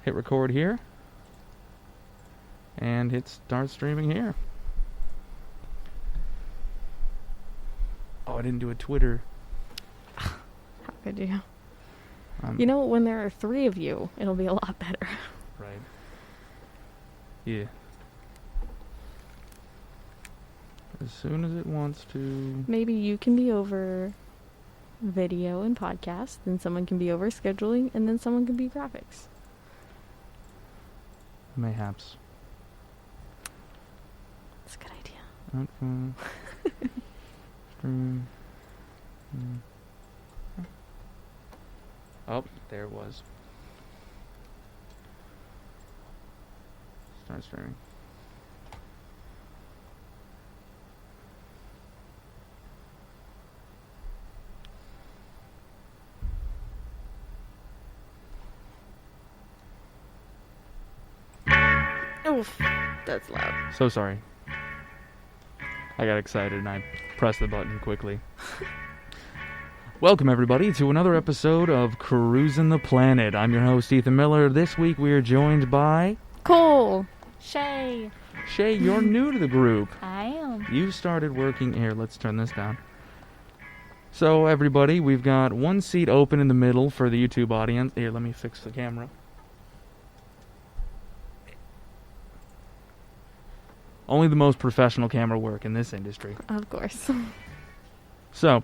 hit record here, and hit start streaming here. Oh, I didn't do a Twitter. How could you? You know, when there are 3 of you, it'll be a lot better. Right. Yeah. As soon as it wants to. Maybe you can be over video and podcast, then someone can be over scheduling, and then someone can be graphics. Mayhaps. That's a good idea. Stream. Oh, there it was. Start streaming. Oof, that's loud. So sorry. I got excited and I pressed the button quickly. Welcome everybody to another episode of Cruisin the Planet. I'm your host Ethan Miller. This week we are joined by Cole. Shay. Shay, you're new to the group. I am. You started working here. Let's turn this down. So everybody, we've got one seat open in the middle for the YouTube audience. Here, let me fix the camera. Only the most professional camera work in this industry. Of course. So,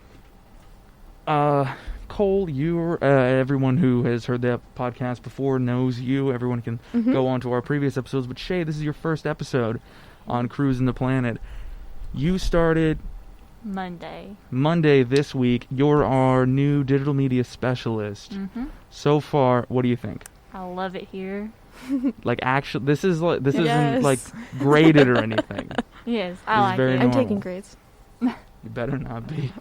Cole, you're everyone who has heard that podcast before knows you. Everyone can go on to our previous episodes. But Shay, this is your first episode on Cruisin the Planet. You started Monday this week. You're our new digital media specialist. So far, what do you think? I love it here. Like, actually, this isn't like graded or anything. Yes, I like it. I'm taking grades. You better not be.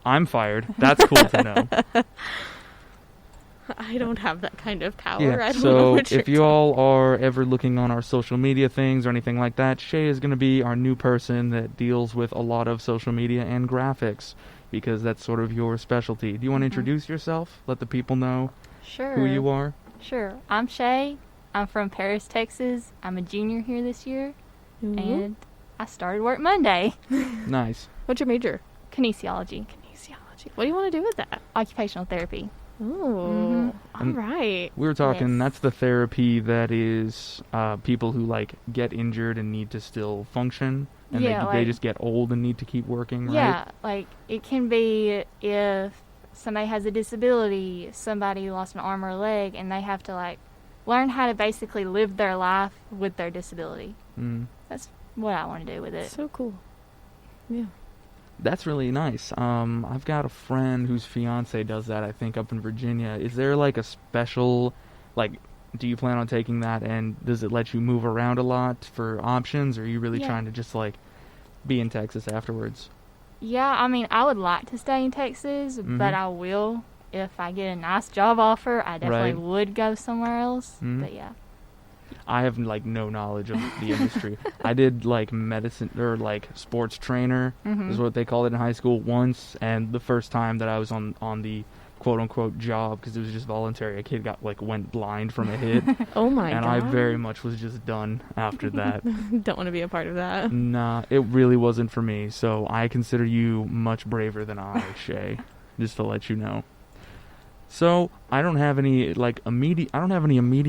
I'm fired. That's cool to know. I don't have that kind of power. Yeah, I don't know what if you all are ever looking on our social media things or anything like that, Shay is going to be our new person that deals with a lot of social media and graphics, because that's sort of your specialty. Do you want to introduce yourself? Let the people know who you are? Sure. I'm Shay. I'm from Paris, Texas. I'm a junior here this year. And I started work Monday. Nice. What's your major? Kinesiology. What do you want to do with that? Occupational therapy. Oh, all right. We were talking, Yes. that's the therapy that is people who, like, get injured and need to still function. And they just get old and need to keep working, right? Yeah, like, it can be if somebody has a disability, somebody lost an arm or a leg, and they have to, like, learn how to basically live their life with their disability. That's what I want to do with it. So cool. Yeah. That's really nice. I've got a friend whose fiance does that, I think, up in Virginia. Is there, like, a special, like, do you plan on taking that, and does it let you move around a lot for options, or are you really trying to just, like, be in Texas afterwards? Yeah, I mean, I would like to stay in Texas, but I will. If I get a nice job offer, I definitely would go somewhere else. But yeah. I have, like, no knowledge of the industry. I did, like, medicine, or, like, sports trainer is what they called it in high school once, and the first time that I was on the quote-unquote job, because it was just voluntary, a kid went blind from a hit. Oh my god. And I very much was just done after that. Don't want to be a part of that. Nah, it really wasn't for me, so I consider you much braver than I, Shay, just to let you know. So, I don't have any immediate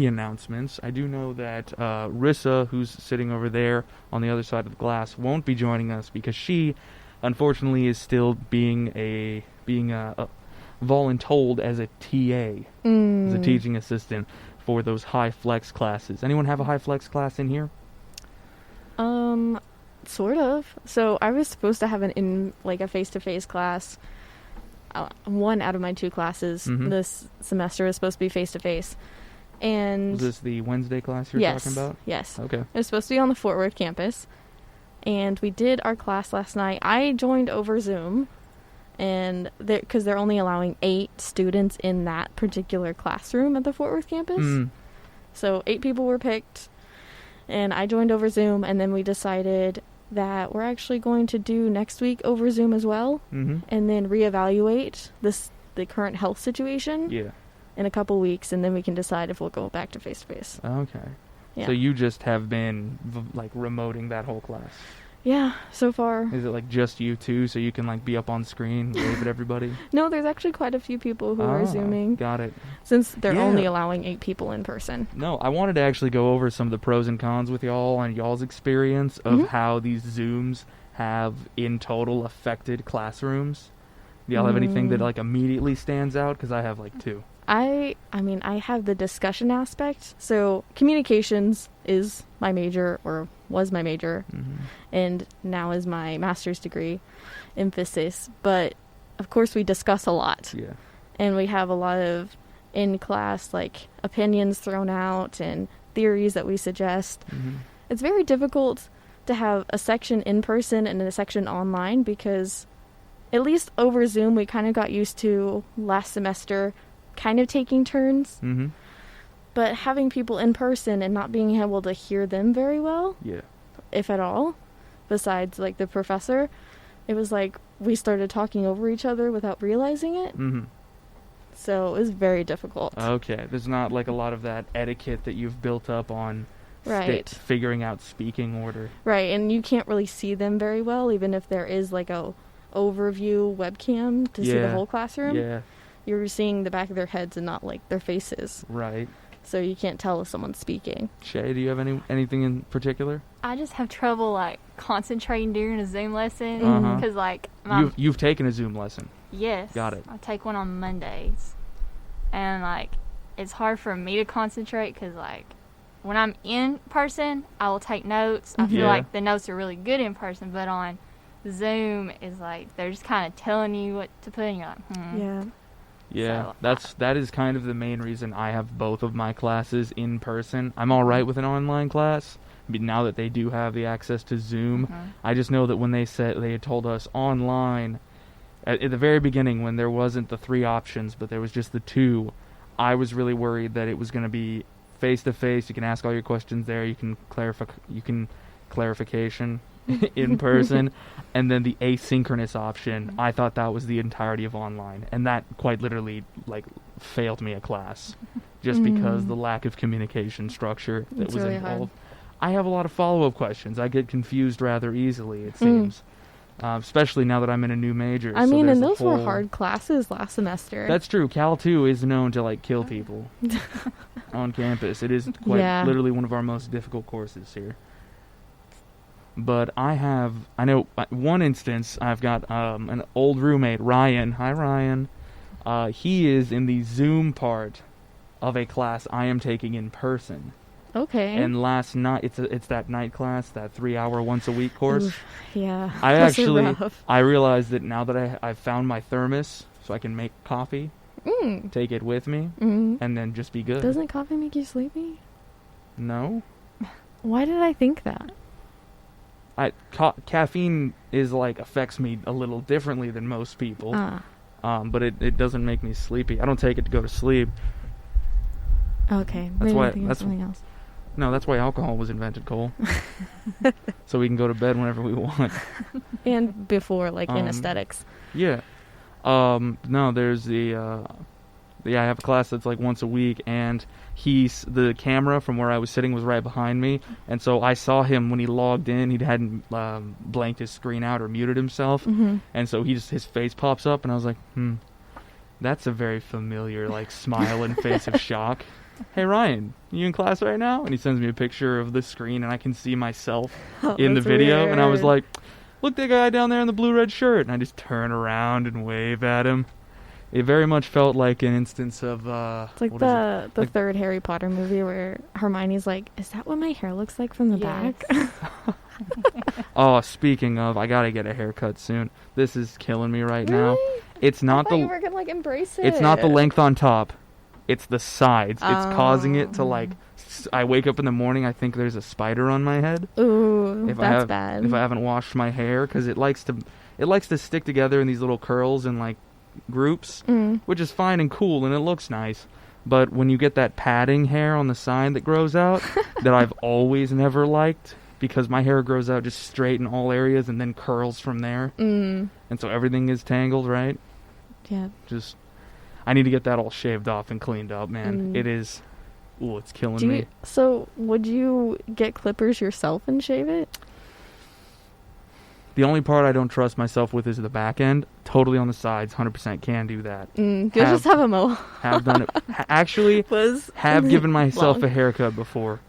announcements. I do know that Rissa, who's sitting over there on the other side of the glass, won't be joining us because she, unfortunately, is still being voluntold as a TA, as a teaching assistant for those high flex classes. Anyone have a high flex class in here? Sort of. So I was supposed to have a face-to-face class. One out of my 2 classes this semester is supposed to be face-to-face. And Was this the Wednesday class you're talking about? Yes. Okay. It was supposed to be on the Fort Worth campus. And we did our class last night. I joined over Zoom. And because they're only allowing 8 students in that particular classroom at the Fort Worth campus. So 8 people were picked. And I joined over Zoom. And then we decided that we're actually going to do next week over Zoom as well, and then reevaluate the current health situation. Yeah. in a couple weeks, and then we can decide if we'll go back to face-to-face. Okay. Yeah. So you just have been, like, remoting that whole class? Yeah, so far. Is it, like, just you two, so you can, like, be up on screen, wave at everybody? No, there's actually quite a few people who are Zooming. Got it. Since they're only allowing 8 people in person. No, I wanted to actually go over some of the pros and cons with y'all and y'all's experience of how these Zooms have, in total, affected classrooms. Do y'all have anything that, like, immediately stands out? Because I have, like, 2. I mean, I have the discussion aspect. So communications is my major, or was my major, and now is my master's degree emphasis. But of course we discuss a lot. Yeah. And we have a lot of in-class, like, opinions thrown out and theories that we suggest. It's very difficult to have a section in person and a section online, because at least over Zoom we kind of got used to last semester kind of taking turns. But having people in person and not being able to hear them very well, if at all, besides, like, the professor, it was like we started talking over each other without realizing it. So it was very difficult. Okay. There's not, like, a lot of that etiquette that you've built up on figuring out speaking order. Right, and you can't really see them very well, even if there is, like, a overview webcam to see the whole classroom. Yeah. You're seeing the back of their heads and not, like, their faces. Right. So you can't tell if someone's speaking. Shay, do you have anything in particular? I just have trouble, like, concentrating during a Zoom lesson. Because, like... You've taken a Zoom lesson. Yes. Got it. I take one on Mondays. And, like, it's hard for me to concentrate because, like, when I'm in person, I will take notes. I feel like the notes are really good in person, but on Zoom is like they're just kind of telling you what to put in. You're like, Yeah, so, that is kind of the main reason I have both of my classes in person. I'm all right with an online class, but now that they do have the access to Zoom, I just know that when they had told us online at the very beginning, when there wasn't the 3 options, but there was just the 2, I was really worried that it was going to be face to face. You can ask all your questions there. You can clarification in person, and then the asynchronous option. I thought that was the entirety of online, and that quite literally, like, failed me a class just because the lack of communication structure that was really involved. hard. I have a lot of follow-up questions. I get confused rather easily, it seems. Especially now that I'm in a new major. I mean, and those were hard classes last semester. That's true. Cal 2 is known to, like, kill people on campus. It is quite literally one of our most difficult courses here. But I know one instance, I've got an old roommate, Ryan. Hi, Ryan. He is in the Zoom part of a class I am taking in person. Okay. And last night, it's that night class, that 3-hour once-a-week course. Oof, yeah. I realized that now that I've found my thermos, so I can make coffee, take it with me, and then just be good. Doesn't coffee make you sleepy? No. Why did I think that? Caffeine is, like, affects me a little differently than most people. But it doesn't make me sleepy. I don't take it to go to sleep. Okay. That's something else. No, that's why alcohol was invented, Cole. So we can go to bed whenever we want. And before, like, anesthetics. Yeah. No, there's I have a class that's, like, once a week, and the camera from where I was sitting was right behind me, and so I saw him when he logged in. He hadn't blanked his screen out or muted himself, and so his face pops up, and I was like, that's a very familiar, like, smile and face of shock. Hey, Ryan, you in class right now? And he sends me a picture of the screen, and I can see myself in the video, weird. and I was like, look, that guy down there in the blue-red shirt, and I just turn around and wave at him. It very much felt like an instance of it's like the third Harry Potter movie where Hermione's like, is that what my hair looks like from the back? Oh, speaking of, I gotta get a haircut soon. This is killing me right now. It's not you were gonna, like, embrace it. It's not the length on top. It's the sides. It's causing it to, like, I wake up in the morning, I think there's a spider on my head. Ooh, that's bad. If I haven't washed my hair, because it likes to stick together in these little curls and, like, groups, which is fine and cool, and it looks nice. But when you get that padding hair on the side that grows out, that I've always never liked, because my hair grows out just straight in all areas and then curls from there. And so everything is tangled, right? Yeah. I need to get that all shaved off and cleaned up, man. It is... Ooh, it's killing me. So, would you get clippers yourself and shave it? The only part I don't trust myself with is the back end. Totally on the sides, 100% can do that. You'll just have a mohawk. Have done it. Actually, have given myself long. a haircut before.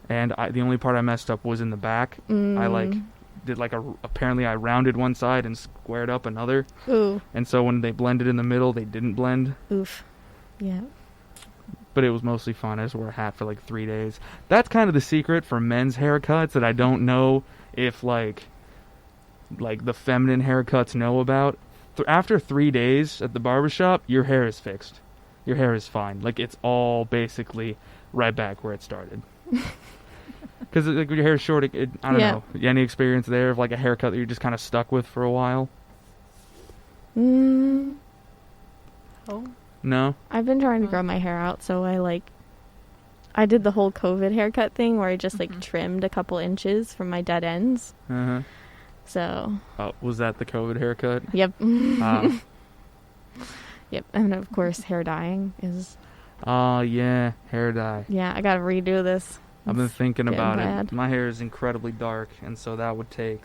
And the only part I messed up was in the back. I did apparently I rounded one side and squared up another. Ooh. And so when they blended in the middle, they didn't blend. Oof. Yeah. But it was mostly fun. I just wore a hat for 3 days. That's kind of the secret for men's haircuts that I don't know if like the feminine haircuts know about. After 3 days at the barbershop, your hair is fixed. Your hair is fine. It's all basically right back where it started. Because when your hair is short, I don't know. Any experience there of a haircut that you're just kind of stuck with for a while? Oh. No? I've been trying to grow my hair out, so I did the whole COVID haircut thing where I just trimmed a couple inches from my dead ends. Uh-huh. So. Oh, was that the COVID haircut? Yep. Yep. And of course, hair dyeing is. Oh, yeah. Hair dye. Yeah, I gotta redo this. I've been thinking about bad. it. My hair is incredibly dark, and so that would take,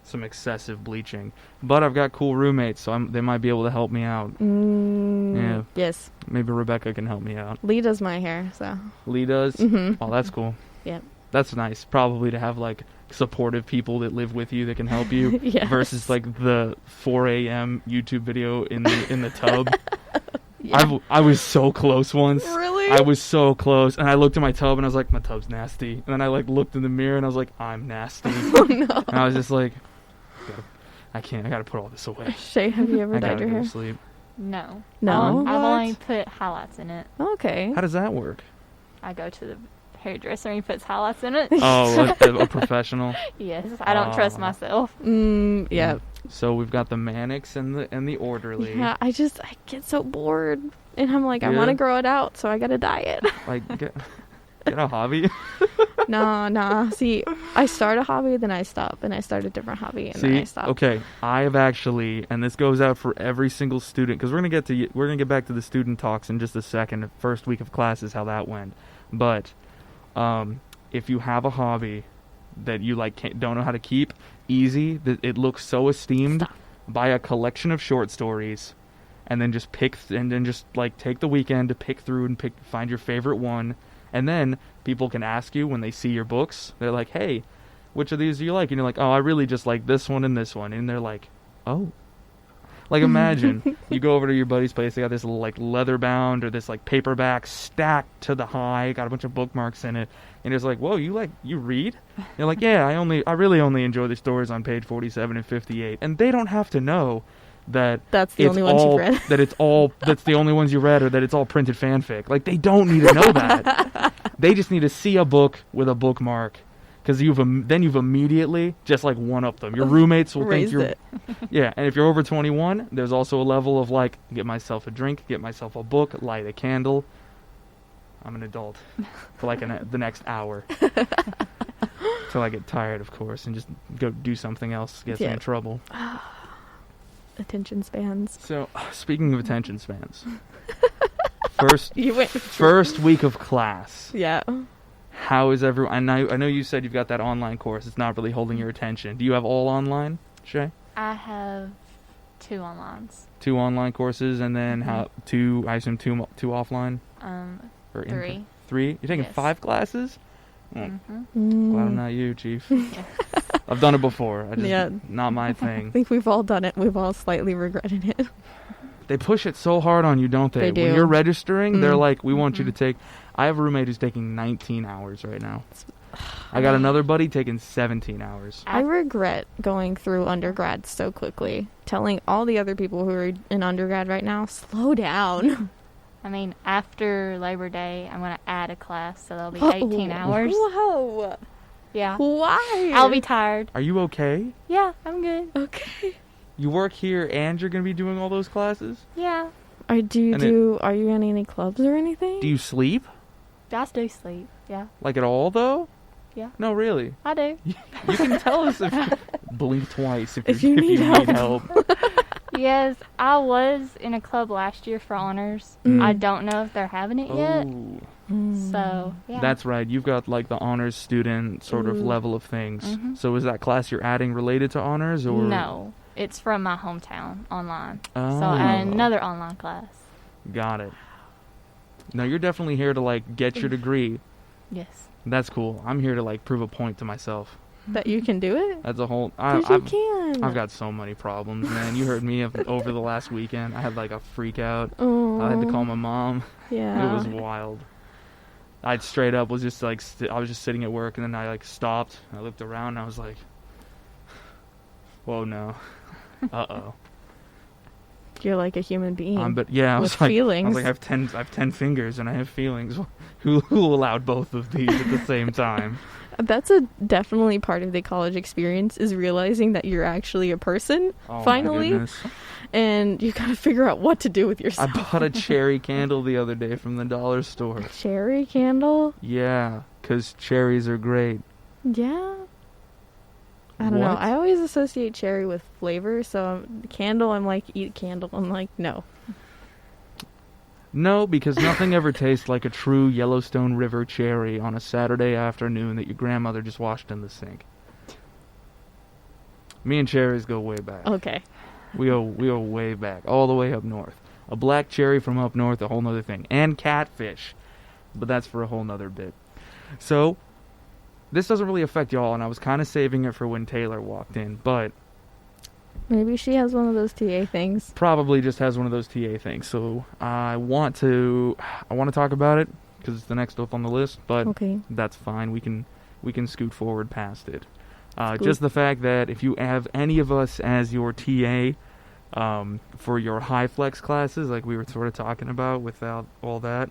some excessive bleaching. But I've got cool roommates, so they might be able to help me out. Yeah. Yes. Maybe Rebecca can help me out. Lee does my hair, so. Lee does? Mm-hmm. Oh, that's cool. Yep. That's nice. Probably to have, supportive people that live with you that can help you. Yes. Versus, the 4 a.m. YouTube video in the tub. Yeah. I was so close once. Really? I was so close, and I looked at my tub, and I was like, my tub's nasty. And then I, looked in the mirror, and I was like, I'm nasty. Oh, no. And I was just like, I gotta put all this away. Shay, have you ever I dyed gotta your go hair? to sleep. No. No? I've What? only put highlights in it. Okay. How does that work? I go to the hairdresser and he puts highlights in it. Oh, a professional? Yes. I don't trust myself. Yeah. So we've got the Mannix and the Orderly. Yeah, I get so bored. And I'm like, I Yeah? want to grow it out, so I gotta dye it. Get a hobby. Nah. See, I start a hobby, then I stop, and I start a different hobby, and then I stop. Okay, I have actually, and this goes out for every single student, because we're gonna get back to the student talks in just a second. The first week of classes, how that went. But if you have a hobby that you don't know how to keep, easy. It looks so esteemed. Stop. Buy a collection of short stories, and then just take the weekend to pick through and find your favorite one. And then people can ask you when they see your books. They're like, hey, which of these do you like? And you're like, oh, I really just like this one and this one. And they're like, oh. Imagine you go over to your buddy's place. They got this little leather bound or this paperback stacked to the high. Got a bunch of bookmarks in it. And it's like, whoa, you read? And you're like, yeah, I really only enjoy the stories on page 47 and 58. And they don't have to know that that's the only ones you've read. That's the only ones you read, or that it's all printed fanfic. They don't need to know that. They just need to see a book with a bookmark, because you've immediately just one-upped them. Your roommates will think you're it. Yeah. And if you're over 21, there's also a level of get myself a drink, get myself a book, light a candle. I'm an adult for the next hour till I get tired, of course, and just go do something else, get me in trouble. Attention spans. So, speaking of attention spans, first week of class. Yeah. How is everyone? I know you said you've got that online course. It's not really holding your attention. Do you have all online, Shay? I have 2 onlines. 2 online courses, and then two offline? Or 3. 3? You're taking 5 classes? Mm-hmm. Glad I'm not you, Chief. I've done it before. Not my I thing. think we've all done it. We've all slightly regretted it. They push it so hard on you, don't they? They do. When you're registering, they're like, we want you to take... I have a roommate who's taking 19 hours right now. I got another buddy taking 17 hours. I regret going through undergrad so quickly. Telling all the other people who are in undergrad right now, slow down. I mean, after Labor Day, I'm going to add a class, so that'll be 18 hours. Whoa. Yeah. Why? I'll be tired. Are you okay? Yeah, I'm good. Okay. You work here and you're going to be doing all those classes? Yeah. Are you in any clubs or anything? Do you sleep? I do sleep, yeah. At all, though? Yeah. No, really. I do. You can tell us if... Blink twice if you need need help. Yes, I was in a club last year for honors. I don't know if they're having it yet. So, yeah. That's right. You've got like the honors student sort of level of things. So is that class you're adding related to honors, or No, it's from my hometown online. Oh. So I add another online class. Got it. No, you're definitely here to like get your degree. Yes. That's cool. I'm here to like prove a point to myself. That you can do it? That's a whole. You can. I've got so many problems, man. You heard me over the last weekend. I had like a freak out. Oh. I had to call my mom. Yeah. It was wild. I straight up was just like I was just sitting at work, and then I like stopped. I looked around, and I was like, "Whoa, no, uh-oh." You're like a human being. But yeah, I was with like, feelings. I was like, I have 10 fingers, and I have feelings. Who allowed both of these at the same time? That's definitely part of the college experience, is realizing that you're actually a person, Oh, finally. my goodness. And you gotta figure out what to do with yourself. I bought a cherry candle the other day from the dollar store. Cherry candle? Yeah, 'cause cherries are great. Yeah. I don't know. What? I always associate cherry with flavor, so candle, I'm like, eat candle. I'm like, no. No, because nothing ever tastes like a true Yellowstone River cherry on a Saturday afternoon that your grandmother just washed in the sink. Me and cherries go way back. Okay. We go way back, all the way up north. A black cherry from up north, a whole nother thing. And catfish. But that's for a whole nother bit. So, this doesn't really affect y'all, and I was kind of saving it for when Taylor walked in, but Maybe she has one of those TA things. probably just has one of those TA things. So, I want to talk about it, because it's the next up on the list, but Okay. that's fine. We can scoot forward past it. Scoot. Just the fact that if you have any of us as your TA for your high flex classes, like we were sort of talking about without all that,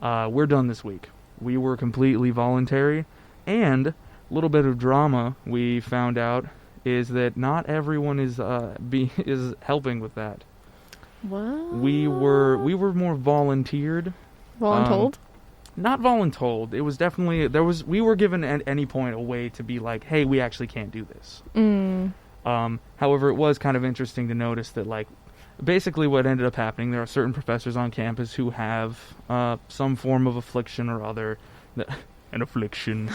we're done this week. We were completely voluntary, and a little bit of drama we found out is that not everyone is is helping with that. What? We were more volunteered. Voluntold? Not voluntold. It was definitely we were given at any point a way to be like, hey, we actually can't do this. However, it was kind of interesting to notice that, like, basically what ended up happening, there are certain professors on campus who have some form of affliction or other. An affliction.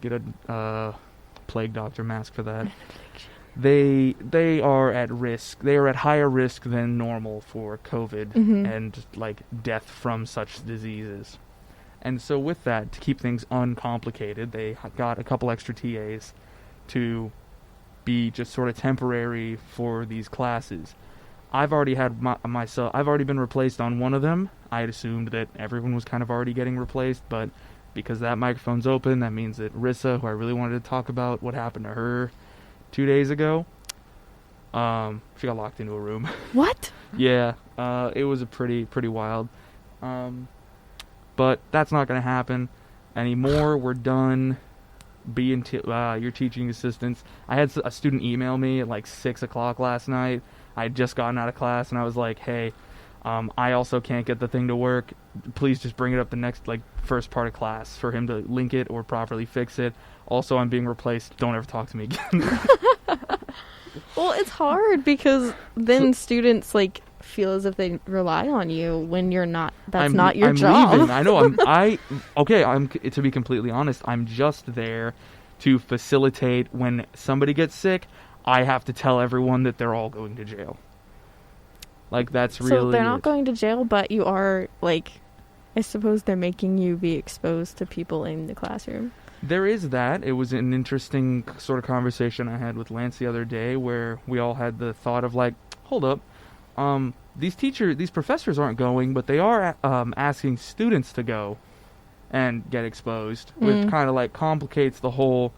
Get a plague doctor mask for that. They are at risk. They are at higher risk than normal for COVID and like death from such diseases. And so with that, to keep things uncomplicated, they got a couple extra TAs to be just sort of temporary for these classes. I've already had I've already been replaced on one of them. I had assumed that everyone was kind of already getting replaced, but because that microphone's open, that means that Rissa, who I really wanted to talk about what happened to her 2 days ago, she got locked into a room. What? Yeah, it was a pretty wild. But that's not going to happen anymore. We're done being your teaching assistants. I had a student email me at like 6 o'clock last night. I had just gotten out of class, and I was like, hey, I also can't get the thing to work. Please just bring it up the next, like, first part of class for him to link it or properly fix it. Also, I'm being replaced. Don't ever talk to me again. Well, it's hard because then students, like, feel as if they rely on you when you're not. That's not your job. Leaving. I know. I'm to be completely honest, I'm just there to facilitate when somebody gets sick. I have to tell everyone that they're all going to jail. Like, that's really So they're not going to jail, but you are, like, I suppose they're making you be exposed to people in the classroom. There is that. It was an interesting sort of conversation I had with Lance the other day where we all had the thought of, like, hold up, these professors aren't going, but they are asking students to go and get exposed, which kind of, like, complicates the whole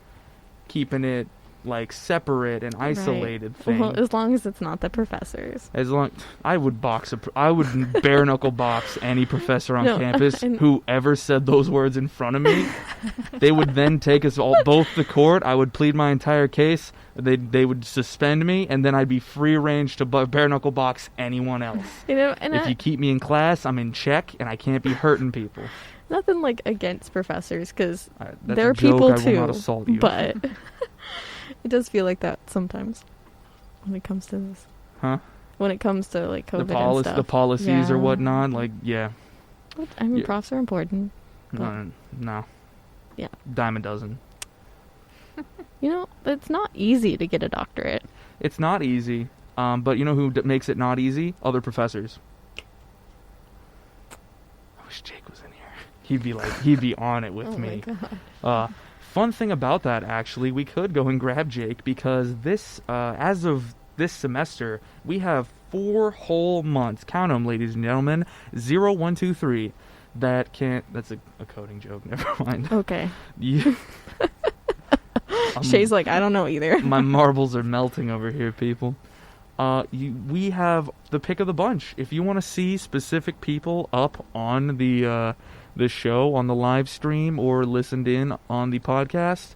keeping it, like, separate and isolated thing. Well, as long as it's not the professors. I would bare knuckle box any professor on campus who ever said those words in front of me. They would then take us both to court. I would plead my entire case. They would suspend me, and then I'd be free range to bare knuckle box anyone else. If you keep me in class, I'm in check, and I can't be hurting people. Nothing, like, against professors, because That's they're a joke. people I too. will not assault you. But it does feel like that sometimes when it comes to this. Huh? When it comes to like COVID and stuff. The policies or Yeah. whatnot, like, yeah. I mean, Yeah. profs are important. No. Yeah. Dime a dozen. You know, it's not easy to get a doctorate. It's not easy, but you know who makes it not easy? Other professors. I wish Jake was in here. He'd be on it with Oh me. my god. Fun thing about that, actually, we could go and grab Jake because this, as of this semester, we have 4 whole months. Count them, ladies and gentlemen. 0, 1, 2, 3. That can't. That's a coding joke. Never mind. Okay. You, Shay's like, I don't know either. my marbles are melting over here, people. We have the pick of the bunch. If you want to see specific people up on the show, on the live stream, or listened in on the podcast,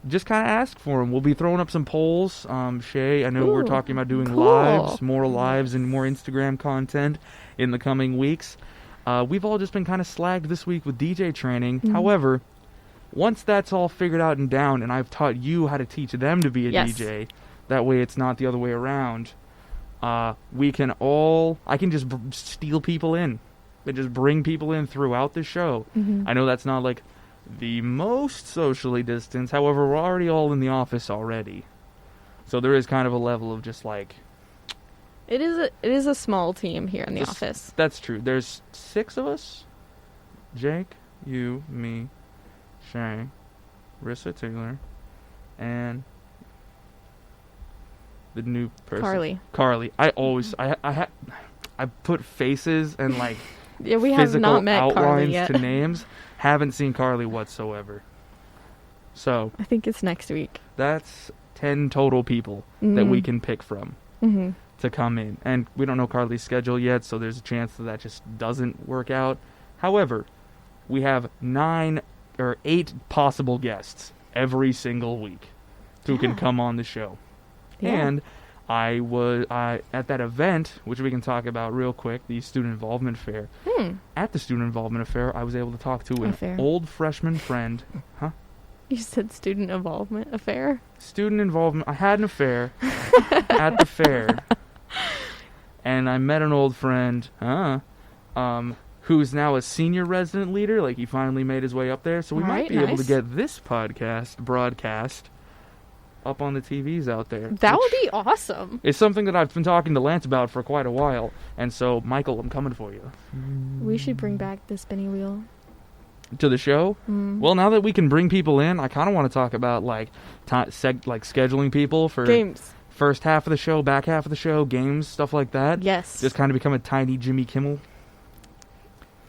just kind of ask for them. We'll be throwing up some polls. Shay, I know we're Ooh, talking about doing cool. lives, more lives, and more Instagram content in the coming weeks. We've all just been kind of slagged this week with DJ training. Mhm. However, once that's all figured out and down, and I've taught you how to teach them to be a Yes. DJ, that way it's not the other way around, I can just steal people in. And just bring people in throughout the show. Mhm. I know that's not like the most socially distanced. However, we're already all in the office already. So there is kind of a level of just like... It is a small team here in the office. That's true. There's 6 of us. Jake, you, me, Shay, Rissa Taylor, and the new person. Carly. I always... I put faces and like... Yeah, we have physical not met Carly outlines yet. to names. Haven't seen Carly whatsoever. So I think it's next week. that's 10 total people that we can pick from to come in. And we don't know Carly's schedule yet, so there's a chance that just doesn't work out. However, we have 9 or 8 possible guests every single week who can come on the show. Yeah. And I was at that event, which we can talk about real quick, the Student Involvement Fair. At the Student Involvement Fair, I was able to talk to an old freshman friend. Huh? You said student involvement affair? Student involvement. I had an affair at the fair. And I met an old friend, who's now a senior resident leader. Like, he finally made his way up there. So we might be able to get this broadcast up on the TVs out there. That would be awesome. It's something that I've been talking to Lance about for quite a while. And so, Michael, I'm coming for you. We should bring back the spinning wheel. To the show? Well, now that we can bring people in, I kind of want to talk about, like, scheduling people for... Games. First half of the show, back half of the show, games, stuff like that. Yes. Just kind of become a tiny Jimmy Kimmel.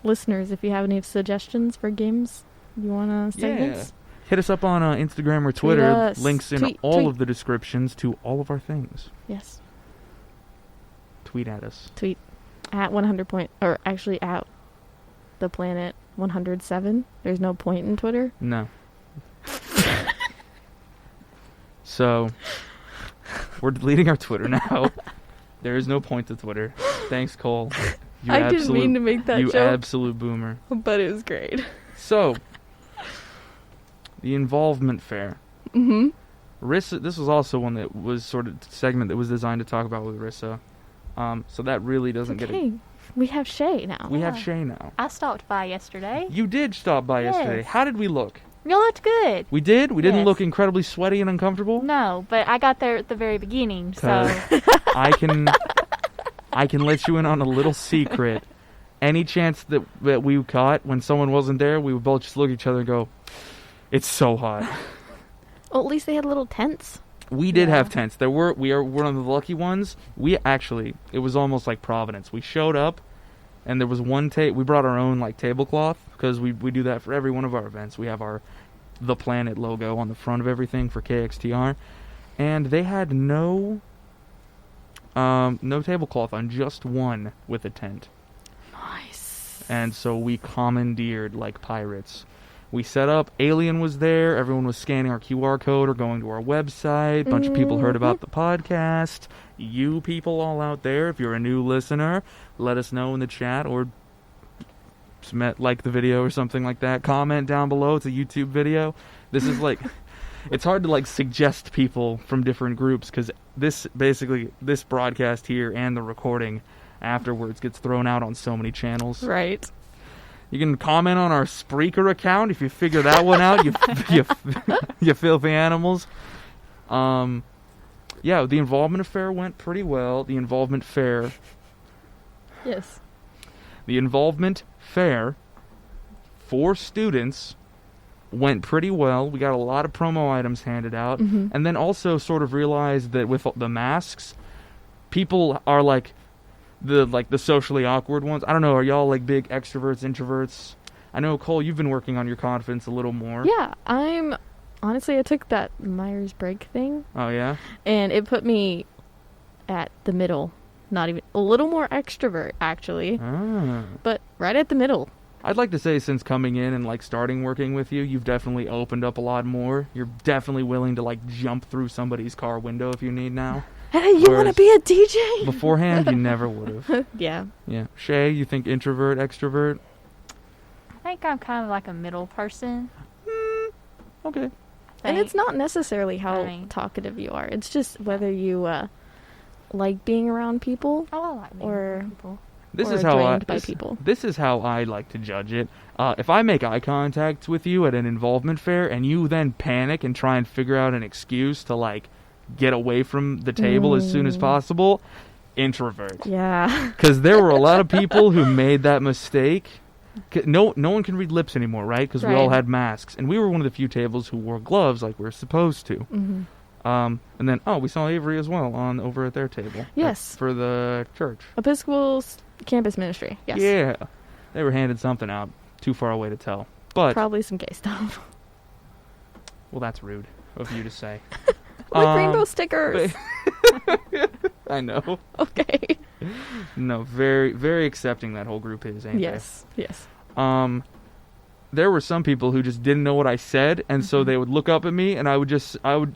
Listeners, if you have any suggestions for games you want to segments, hit us up on Instagram or Twitter. us. Links in Tweet. of the descriptions to all of our things. Yes. Tweet at us. Tweet at 100 point, or actually at the planet 107. There's no point in Twitter. No. So, we're deleting our Twitter now. There is no point to Twitter. Thanks, Cole. I didn't mean to make that you joke. absolute boomer. But it was great. So, the involvement fair. Rissa, this was also one that was sort of segment that was designed to talk about with Rissa. So that really doesn't get it. We have Shay now. We have Shay now. I stopped by yesterday. You did stop by yesterday. How did we look? You looked good. We did? We didn't Yes. look incredibly sweaty and uncomfortable? No, but I got there at the very beginning, so... I can let you in on a little secret. Any chance that we caught when someone wasn't there, we would both just look at each other and go, "It's so hot." Well, at least they had little tents. We did have tents. We are one of the lucky ones. It was almost like Providence. We showed up, and there was one we brought our own like tablecloth because we do that for every one of our events. We have our The Planet logo on the front of everything for KXTR, and they had no tablecloth on, just one with a tent. Nice. And so we commandeered like pirates. We set up, Alien was there, everyone was scanning our QR code or going to our website, bunch of people heard about the podcast. You people all out there, if you're a new listener, let us know in the chat or like the video or something like that. Comment down below, it's a YouTube video. This is like, it's hard to like suggest people from different groups because this broadcast here and the recording afterwards gets thrown out on so many channels. Right. You can comment on our Spreaker account if you figure that one out. You filthy animals. Yeah, the involvement affair went pretty well. The involvement fair. Yes. The involvement fair for students went pretty well. We got a lot of promo items handed out. Mm-hmm. And then also sort of realized that with the masks, people are like the socially awkward ones. I don't know, are y'all like big extroverts, introverts? I know, Cole, you've been working on your confidence a little more. Yeah, honestly, I took that Myers-Briggs thing. Oh, yeah? And it put me at the middle. Not even a little more extrovert, actually. Ah. But right at the middle. I'd like to say since coming in and like starting working with you, you've definitely opened up a lot more. You're definitely willing to like jump through somebody's car window if you need now. Hey, you want to be a DJ? Beforehand, you never would have. Yeah. Yeah. Shay, you think introvert, extrovert? I think I'm kind of like a middle person. Okay. And it's not necessarily how I mean- talkative you are. It's just whether you like being around people. Oh, I like being Or- around people. This Or is how drained by people. This is how I like to judge it. If I make eye contact with you at an involvement fair and you then panic and try and figure out an excuse to like get away from the table as soon as possible, introvert. Yeah. Because there were a lot of people who made that mistake. No one can read lips anymore, right? Because we all Right. had masks, and we were one of the few tables who wore gloves like we're supposed to. Mm-hmm. And then we saw Avery as well over at their table. Yes. For the church. Episcopal campus ministry. Yes. Yeah, they were handing something out. Too far away to tell, but Probably some gay stuff. well, that's rude of you to say. Like rainbow stickers. I know. Okay. No, very, very accepting that whole group is, ain't Yes. Yes. they? There were some people who just didn't know what I said, and so they would look up at me, and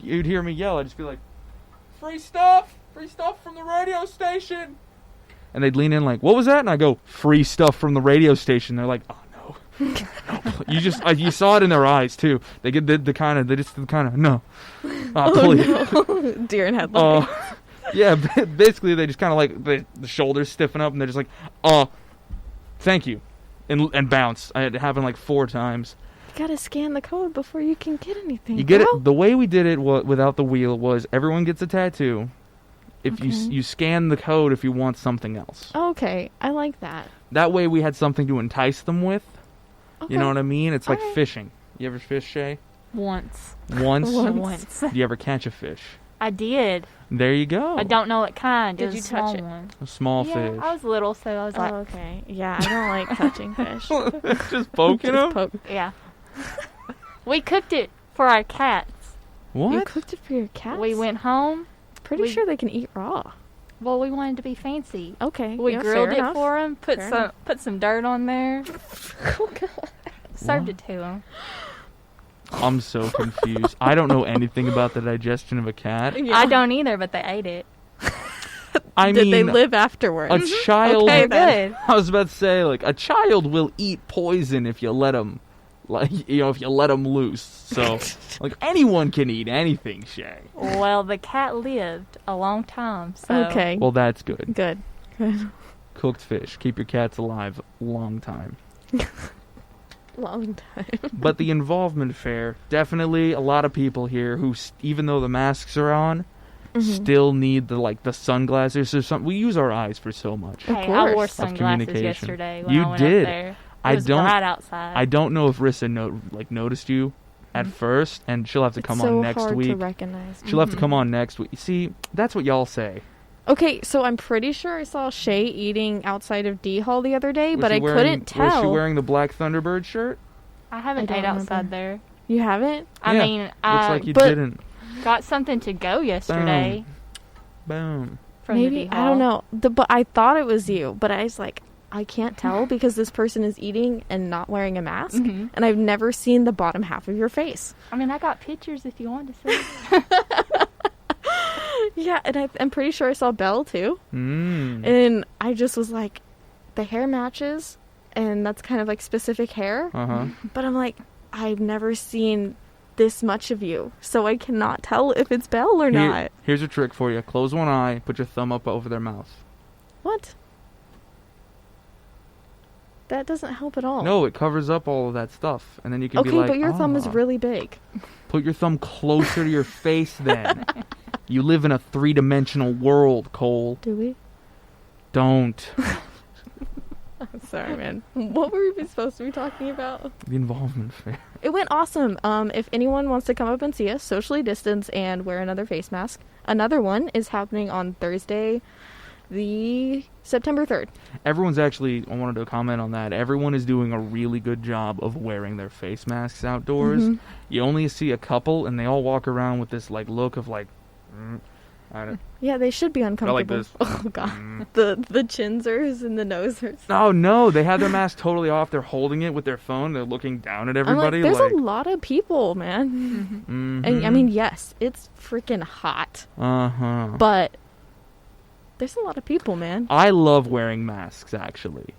you'd hear me yell. I'd just be like, free stuff from the radio station. And they'd lean in like, what was that? And I go, free stuff from the radio station. They're like, oh no. You saw it in their eyes too. They get the kind of no. Please. No. Deer in headlights. Yeah, basically they just kind of like the shoulders stiffen up and they're just like, thank you, and bounce. It happened like 4 times. You gotta scan the code before you can get anything. You get bro. it. The way we did it without the wheel was everyone gets a tattoo. If Okay. you scan the code if you want something else. Okay, I like that. That way we had something to entice them with. Okay. You know what I mean? It's like Alright. fishing. You ever fish, Shay? Once. Once? Once. Do you ever catch a fish? I did. There you go. I don't know what kind. Did It was you a touch small it? one. A small Yeah, fish. I was little, so I was like, Oh, okay. Yeah, I don't like touching fish. Just poking Just them? poke. yeah. We cooked it for our cats. You What? cooked it for your cats? We went home. Pretty sure they can eat raw. Well, we wanted to be fancy. Okay. We yeah, grilled fair it enough. for them. Fair Put some dirt on there. Oh, God. Served What? it to them. I'm so confused. I don't know anything about the digestion of a cat. Yeah. I don't either, but they ate it. I Did mean, they live afterwards? a child. Okay, They're good. I was about to say, like, a child will eat poison if you let them, if you let them loose. So, like, anyone can eat anything, Shay. Well, the cat lived a long time, so Okay. Well, that's good. Good. Good. Cooked fish. Keep your cats alive a long time. Long time. But the involvement fair, definitely a lot of people here who, even though the masks are on, still need the sunglasses or something. We use our eyes for so much. Of Hey, I wore course. sunglasses communication. yesterday when You I went did. up there. It I was don't- bright outside. I don't know if Rissa noticed you at first, and she'll have to come it's so on next hard week. to recognize. She'll have to come on next week. See, that's what y'all say. Okay, so I'm pretty sure I saw Shay eating outside of D Hall the other day, Was but she I wearing- couldn't tell. Was she wearing the Black Thunderbird shirt? I haven't I ate don't outside remember. there. You haven't? I Yeah, mean, Looks I like you but- didn't. got something to go yesterday Boom. from the Maybe. D I Hall. don't know. But I thought it was you, but I was like, I can't tell because this person is eating and not wearing a mask, Mhm. and I've never seen the bottom half of your face. I mean, I got pictures if you want to see. Yeah, and I'm pretty sure I saw Belle too. And I just was like, the hair matches, and that's kind of like specific hair. Uh-huh. But I'm like, I've never seen this much of you, so I cannot tell if it's Belle or not. Here's a trick for you. Close one eye, put your thumb up over their mouth. What? That doesn't help at all. No, it covers up all of that stuff. And then you can be like, Okay, but your thumb is really big. Put your thumb closer to your face then. You live in a 3-dimensional world, Cole. Do we? Don't. I'm sorry, man. What were we supposed to be talking about? The involvement fair. It went awesome. If anyone wants to come up and see us, socially distance and wear another face mask. Another one is happening on Thursday, the September 3rd. Everyone's actually, I wanted to comment on that. Everyone is doing a really good job of wearing their face masks outdoors. Mm-hmm. You only see a couple, and they all walk around with this like look of like, I don't. Yeah, they should be uncomfortable. like this. Oh god, the chinsers and the nosers. Oh no, they have their mask totally off. They're holding it with their phone. They're looking down at everybody. I'm like, there's a lot of people, man. Mm-hmm. And I mean, yes, it's freaking hot. But there's a lot of people, man. I love wearing masks, actually.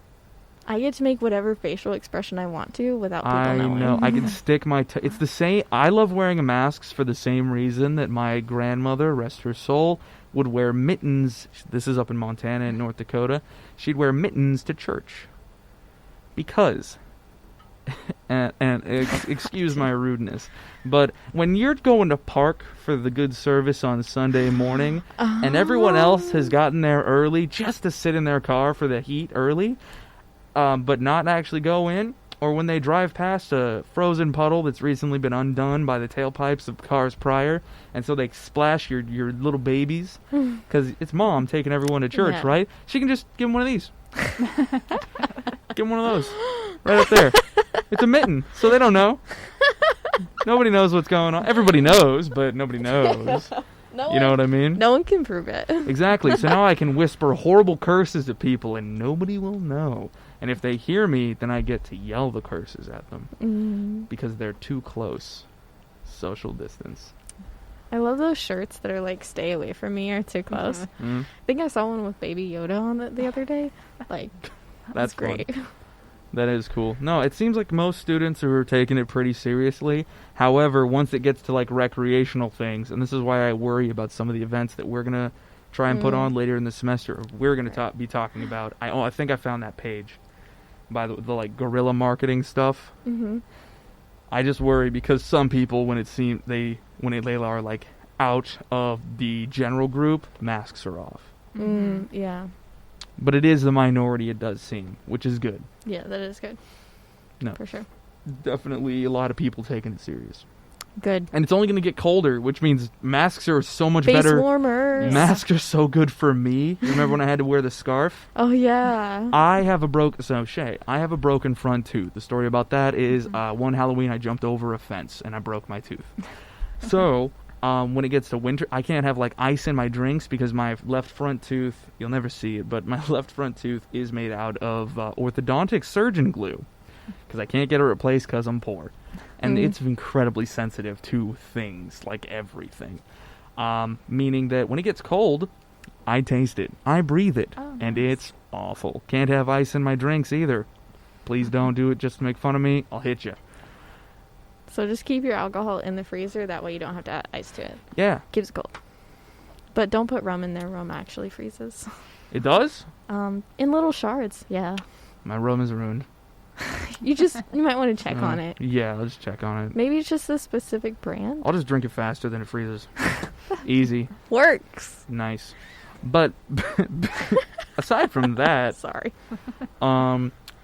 I get to make whatever facial expression I want to without people knowing. I know. I can stick my... it's the same... I love wearing masks for the same reason that my grandmother, rest her soul, would wear mittens. This is up in Montana and North Dakota. She'd wear mittens to church. Because... excuse my rudeness, but when you're going to park for the good service on Sunday morning, and everyone else has gotten there early just to sit in their car for the heat early, but not actually go in, or when they drive past a frozen puddle that's recently been undone by the tailpipes of cars prior, and so they splash your little babies, because it's mom taking everyone to church, right? She can just give them one of these. Give them one of those. Right up there. It's a mitten, so they don't know. Nobody knows what's going on. Everybody knows, but nobody knows. You know what I mean? No one can prove it. Exactly. So now I can whisper horrible curses at people, and nobody will know. And if they hear me, then I get to yell the curses at them. Because they're too close. Social distance. I love those shirts that are like, stay away from me or too close. I think I saw one with Baby Yoda on it the other day. Like, that's great. Fun. That is cool. No, it seems like most students are taking it pretty seriously. However, once it gets to like recreational things, and this is why I worry about some of the events that we're going to try and put on later in the semester, we're going to be talking about. I think I found that page by the like guerrilla marketing stuff. I just worry because some people, when they are like out of the general group, masks are off. Yeah. But it is the minority, it does seem, which is good. Yeah, that is good. No. For sure. Definitely a lot of people taking it serious. Good. And it's only going to get colder, which means masks are so much better. Face warmers. Masks are so good for me. Remember when I had to wear the scarf? Oh, yeah. I have a broken front tooth. The story about that is one Halloween I jumped over a fence and I broke my tooth. So... when it gets to winter, I can't have like ice in my drinks because my left front tooth, you'll never see it, but my left front tooth is made out of orthodontic surgeon glue because I can't get it replaced because I'm poor. And it's incredibly sensitive to things, like everything. Meaning that when it gets cold, I taste it. I breathe it. Oh, and nice. it's awful. Can't have ice in my drinks either. Please don't do it just to make fun of me. I'll hit you. So just keep your alcohol in the freezer. That way you don't have to add ice to it. Yeah. Keeps it cold. But don't put rum in there. Rum actually freezes. It does? In little shards. Yeah. My rum is ruined. You might want to check on it. Yeah, I'll just check on it. Maybe it's just a specific brand. I'll just drink it faster than it freezes. Easy. Works. Nice. But aside from that, Sorry.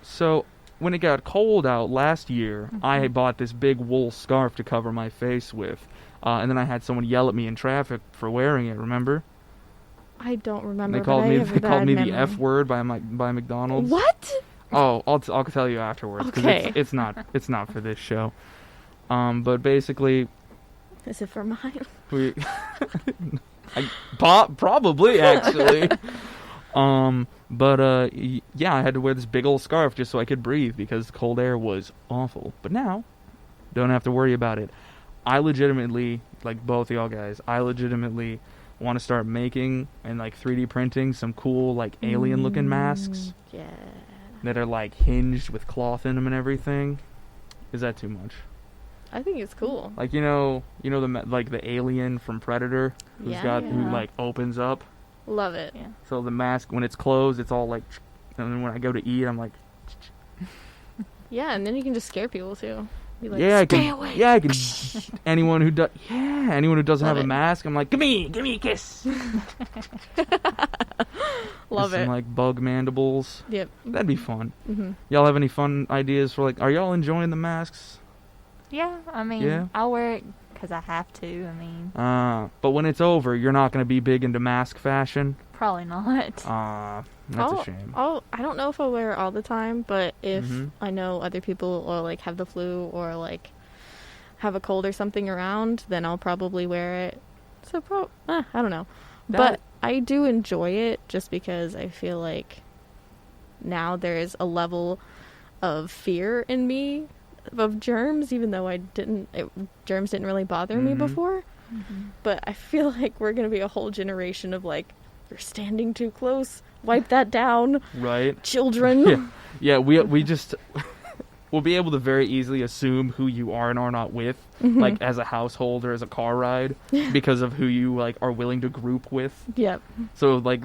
So when it got cold out last year, I bought this big wool scarf to cover my face with. And then I had someone yell at me in traffic for wearing it, remember? I don't remember. They called me memory. the F word by McDonald's. What? Oh, I'll tell you afterwards. 'Cause Okay. it's not for this show. But basically, Is it for mine? probably actually. Yeah, I had to wear this big old scarf just so I could breathe because the cold air was awful. But now, don't have to worry about it. I legitimately, like both of y'all guys, want to start making and like 3D printing some cool like alien looking masks. Yeah. That are like hinged with cloth in them and everything. Is that too much? I think it's cool. Like the alien from Predator who like opens up. Love it. Yeah. So the mask when it's closed, it's all like, and then when I go to eat, I'm like. Yeah, and then you can just scare people too. Be like, Stay away. Yeah, I can. anyone who doesn't Love have it. a mask, I'm like, give me a kiss. Love Some, it. like bug mandibles. Yep. That'd be fun. Mm-hmm. Y'all have any fun ideas for like? Are y'all enjoying the masks? Yeah, I mean, Yeah? I'll wear it because I have to. I mean, But when it's over, you're not gonna be big into mask fashion. probably not. That's a shame. I don't know if I'll wear it all the time, but if Mhm. I know other people or like have the flu or like have a cold or something around, then I'll probably wear it. So I don't know. But I do enjoy it just because I feel like now there is a level of fear in me of germs, even though germs didn't really bother me Mhm. before. Mm-hmm. But I feel like we're going to be a whole generation of like, you're standing too close, wipe that down, Right? children. Yeah. We just we'll be able to very easily assume who you are and are not with, Mhm. like as a household or as a car ride, because of who you like are willing to group with. Yep. So like,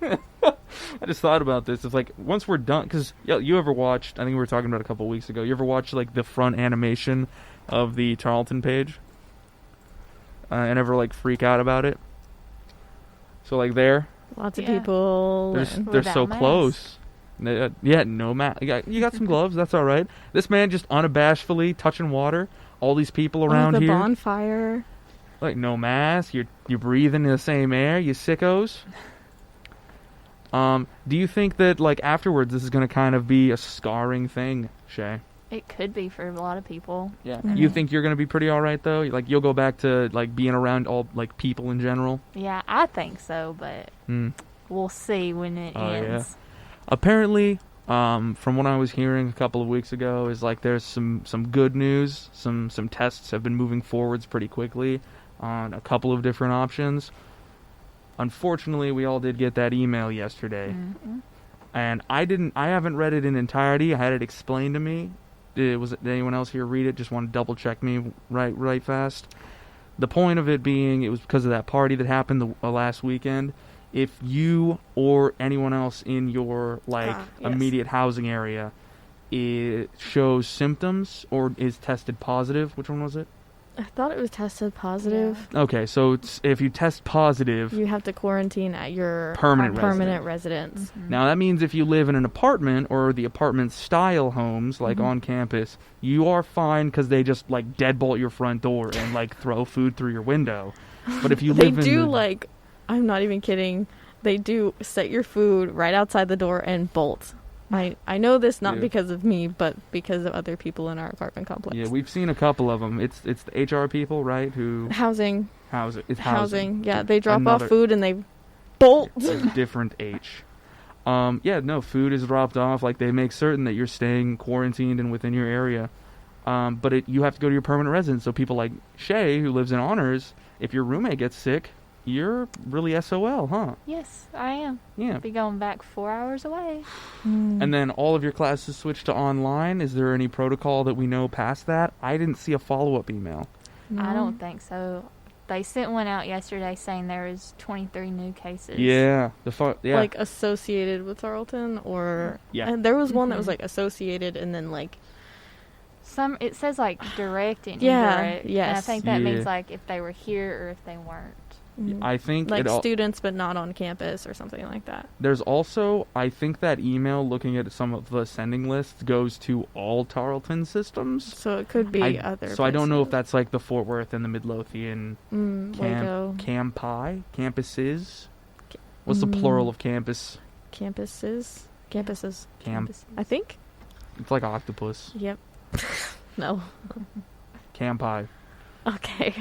I just thought about this. It's like once we're done, because you ever watched? I think we were talking about it a couple of weeks ago. You ever watched like the front animation of the Tarleton page, and ever like freak out about it? So like Lots of Yeah. people. they're and- they're Without so masks. close. Yeah, no mask. You got some gloves. That's all right. This man just unabashedly touching water. All these people around the here, bonfire. like no mask. You're breathing in the same air. You sickos. Do you think that like afterwards this is gonna kind of be a scarring thing, Shay? It could be for a lot of people. Yeah. Mhm. You think you're gonna be pretty all right though? Like you'll go back to like being around all like people in general. Yeah, I think so, but Hmm. we'll see when it Oh, yeah. ends. Apparently, from what I was hearing a couple of weeks ago, is like there's some good news. Some tests have been moving forwards pretty quickly on a couple of different options. Unfortunately, we all did get that email yesterday, Mhm. and I haven't read it in entirety. I had it explained to me. Did anyone else here read it? Just want to double check me right fast. The point of it being, it was because of that party that happened the last weekend. If you or anyone else in your like yes. immediate housing area it shows symptoms or is tested positive, which one was it? I thought it was tested positive. Okay, so if you test positive, You have to quarantine at your Permanent residence. Mhm. now that means if you live in an apartment or the apartment style homes like Mhm. on campus, you are fine because they just like deadbolt your front door and like throw food through your window. But if you They live in do the, like, I'm not even kidding. They do set your food right outside the door and bolt. I know this not Yeah. because of me, but because of other people in our apartment complex. yeah, we've seen a couple of them. It's the HR people, right? Who Housing. it's Housing. Yeah, they drop Another- off food and they bolt. different H. Yeah, no, food is dropped off. Like they make certain that you're staying quarantined and within your area. But you have to go to your permanent residence. So people like Shay, who lives in Honors, if your roommate gets sick, you're really SOL, huh? Yes, I am. Yeah. I'll be going back 4 hours away. And then all of your classes switch to online. Is there any protocol that we know past that? I didn't see a follow-up email. I don't think so. They sent one out yesterday saying there was 23 new cases. Yeah, Like associated with Tarleton, or Yeah. And there was one that was Mhm. like associated, and then like It says like direct and Yeah, indirect. And I yes. think that Yeah. means like if they were here or if they weren't. I think like students, but not on campus or something like that. there's also, I think that email looking at some of the sending lists goes to all Tarleton systems. So it could be other. So I don't know if places. that's like the Fort Worth and the Midlothian Waco campuses. What's the plural of campus? campuses. I think. It's like octopus. Yep. No. Campi. Okay.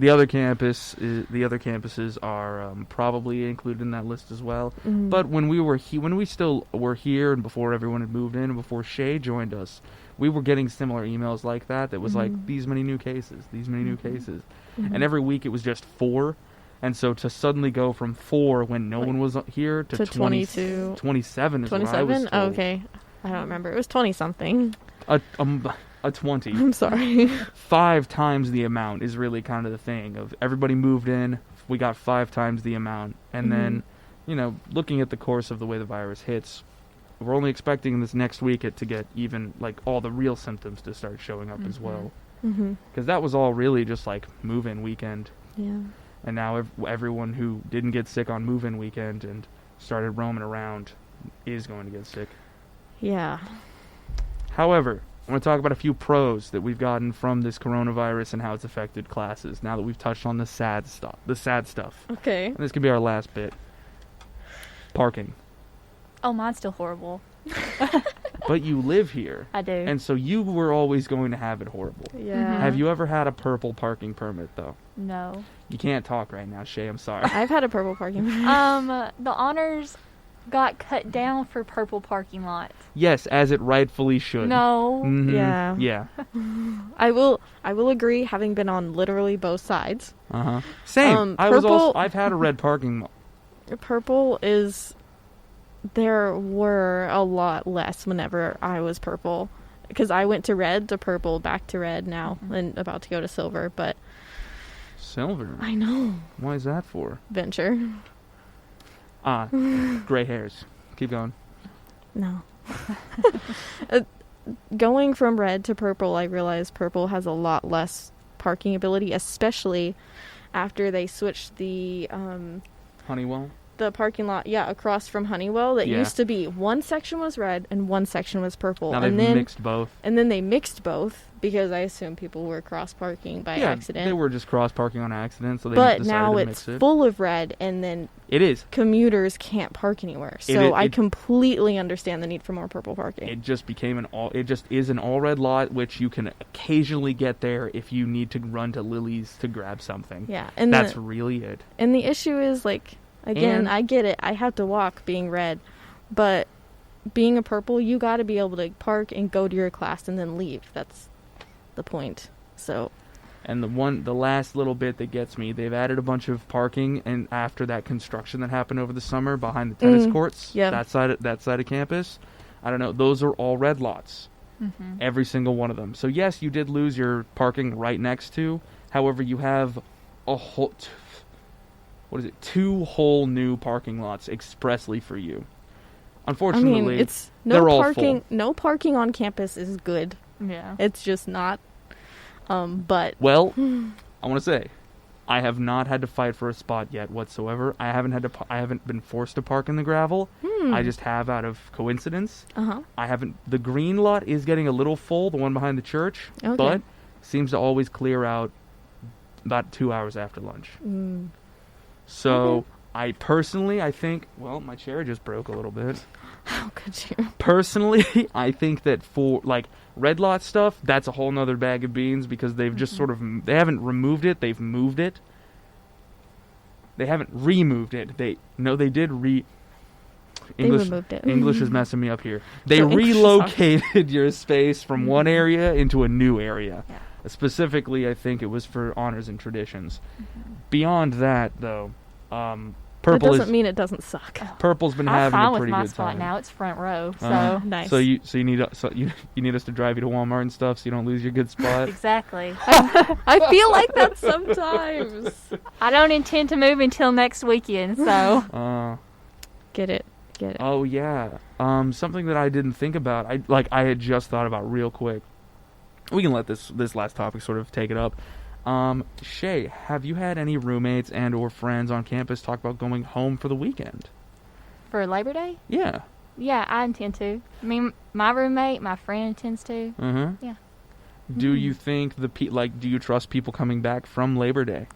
The other campuses are probably included in that list as well. Mm. But when we still were here and before everyone had moved in and before Shay joined us, we were getting similar emails like that was like these many new cases, Mhm. and every week it was just 4. And so to suddenly go from 4 when no Like, one was here to 22. 27 is what I was 27? told. Okay. I don't remember. It was 20 something. A 20. I'm sorry. 5 times the amount is really kind of the thing of everybody moved in. We got 5 times the amount. And then, looking at the course of the way the virus hits, we're only expecting this next week it to get even, like, all the real symptoms to start showing up as well. Because that was all really just, like, move-in weekend. Yeah. And now everyone who didn't get sick on move-in weekend and started roaming around is going to get sick. Yeah. However, I want to talk about a few pros that we've gotten from this coronavirus and how it's affected classes, now that we've touched on the sad stuff. Okay. And this could be our last bit. Parking. Oh, mine's still horrible. But you live here. I do. And so you were always going to have it horrible. Yeah. Have you ever had a purple parking permit, though? No. You can't talk right now, Shay. I'm sorry. I've had a purple parking. The honors got cut down for purple parking lots. Yes, as it rightfully should. No. Mhm. Yeah. Yeah. I will agree, having been on literally both sides. Same. I've had a red parking. Purple is. There were a lot less whenever I was purple, because I went to red to purple, back to red now, and about to go to silver. But Silver. I know. Why is that for? Venture. Gray hairs. Keep going. No. Going from red to purple, I realized purple has a lot less parking ability, especially after they switched the Honeywell. the parking lot, across from Honeywell. That used to be one section was red and one section was purple. Now they've mixed both. And then they mixed both because I assume people were cross parking by accident. They were just cross parking on accident, so they but decided now to it's mix it. full of red, and then It is. commuters can't park anywhere. So I completely understand the need for more purple parking. It just became it just is an all red lot, which you can occasionally get there if you need to run to Lily's to grab something. Yeah, and that's really it. And the issue is, like, again, I get it. I have to walk being red, but being a purple, you got to be able to park and go to your class and then leave. That's the point. So. And the last little bit that gets me, they've added a bunch of parking, and after that construction that happened over the summer behind the tennis courts, that side of campus, I don't know, those are all red lots. Every single one of them. So yes, you did lose your parking right next to. However, you have a whole 2 whole new parking lots expressly for you. Unfortunately, it's they're all parking. full. No parking on campus is good. Yeah. It's just not. But well, I want to say, I have not had to fight for a spot yet whatsoever. I haven't been forced to park in the gravel. I just have out of coincidence. I haven't. The green lot is getting a little full, the one behind the church, but seems to always clear out about 2 hours after lunch. So I think, well, my chair just broke a little bit. How could you? Personally, I think that for, like, red lot stuff, that's a whole nother bag of beans, because they've just sort of, they haven't removed it, they've moved it. They haven't removed it. They did English, removed it. English is messing me up here. They So relocated your space from one area into a new area. Yeah. Specifically, I think it was for honors and traditions. Beyond that, though, purple That doesn't mean it doesn't suck. Purple's been I'm having fine a pretty with my good spot time. now. It's front row, so Nice. So you need us to drive you to Walmart and stuff, so you don't lose your good spot. exactly. I feel like that sometimes. I don't intend to move until next weekend, so Get it. Oh yeah. Something that I didn't think about. I had just thought about real quick. We can let this last topic sort of take it up. Shay, have you had any roommates and or friends on campus talk about going home for the weekend? for Labor Day. Yeah. Yeah, I intend to. I mean, my roommate, my friend intends to. Yeah. Do you think do you trust people coming back from Labor Day?